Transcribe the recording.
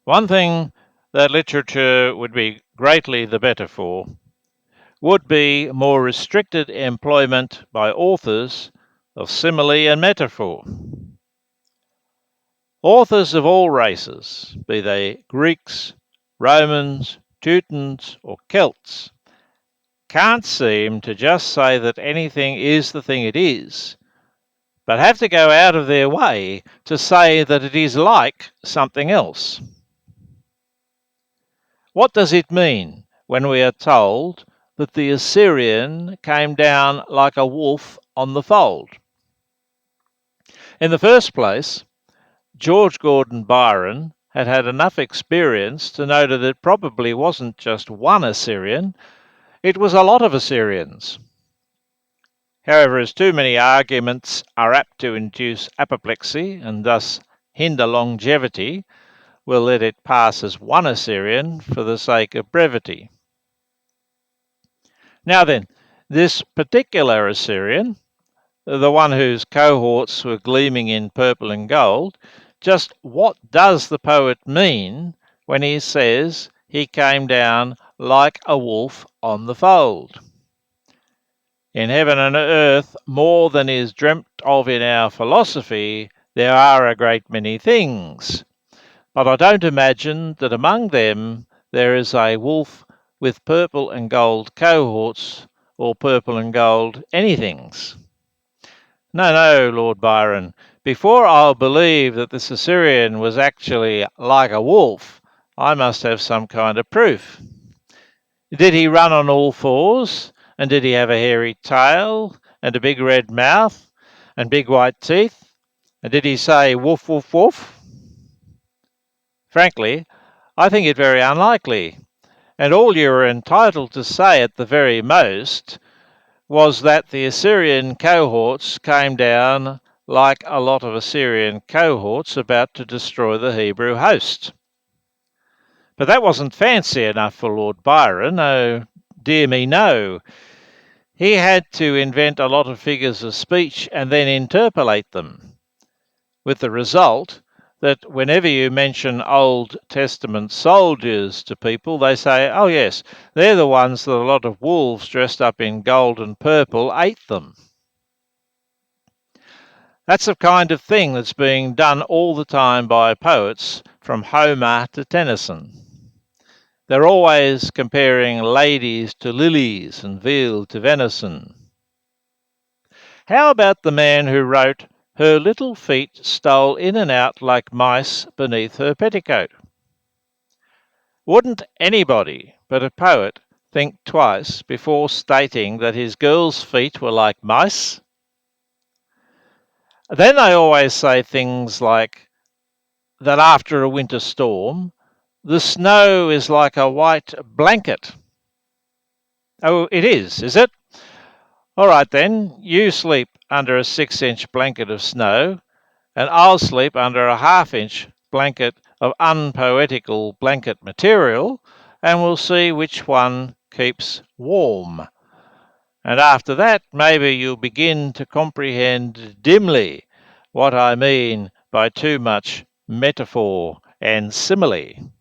One thing that literature would be greatly the better for would be more restricted employment by authors of simile and metaphor. Authors of all races, be they Greeks, Romans, Teutons, or Celts, can't seem to just say that anything is the thing it is, but have to go out of their way to say that it is like something else. What does it mean when we are told that the Assyrian came down like a wolf on the fold? In the first place, George Gordon Byron had had enough experience to know that it probably wasn't just one Assyrian, it was a lot of Assyrians. However, as too many arguments are apt to induce apoplexy and thus hinder longevity, we'll let it pass as one Assyrian for the sake of brevity. Now then, this particular Assyrian, the one whose cohorts were gleaming in purple and gold, just what does the poet mean when he says he came down like a wolf on the fold? In heaven and earth, more than is dreamt of in our philosophy, there are a great many things. But I don't imagine that among them there is a wolf with purple and gold cohorts or purple and gold anythings. No, Lord Byron. Before I'll believe that this Assyrian was actually like a wolf, I must have some kind of proof. Did he run on all fours? And did he have a hairy tail and a big red mouth and big white teeth? And did he say woof, woof, woof? Frankly, I think it very unlikely. And all you were entitled to say at the very most was that the Assyrian cohorts came down like a lot of Assyrian cohorts about to destroy the Hebrew host. But that wasn't fancy enough for Lord Byron. Oh, dear me, no. He had to invent a lot of figures of speech and then interpolate them, with the result that whenever you mention Old Testament soldiers to people, they say, oh yes, they're the ones that a lot of wolves dressed up in gold and purple ate them. That's the kind of thing that's being done all the time by poets from Homer to Tennyson. They're always comparing ladies to lilies and veal to venison. How about the man who wrote, "Her little feet stole in and out like mice beneath her petticoat"? Wouldn't anybody but a poet think twice before stating that his girl's feet were like mice? Then they always say things like that after a winter storm, the snow is like a white blanket. Oh, it is it? All right then, you sleep under a 6-inch blanket of snow, and I'll sleep under a half-inch blanket of unpoetical blanket material, and we'll see which one keeps warm. And after that, maybe you'll begin to comprehend dimly what I mean by too much metaphor and simile.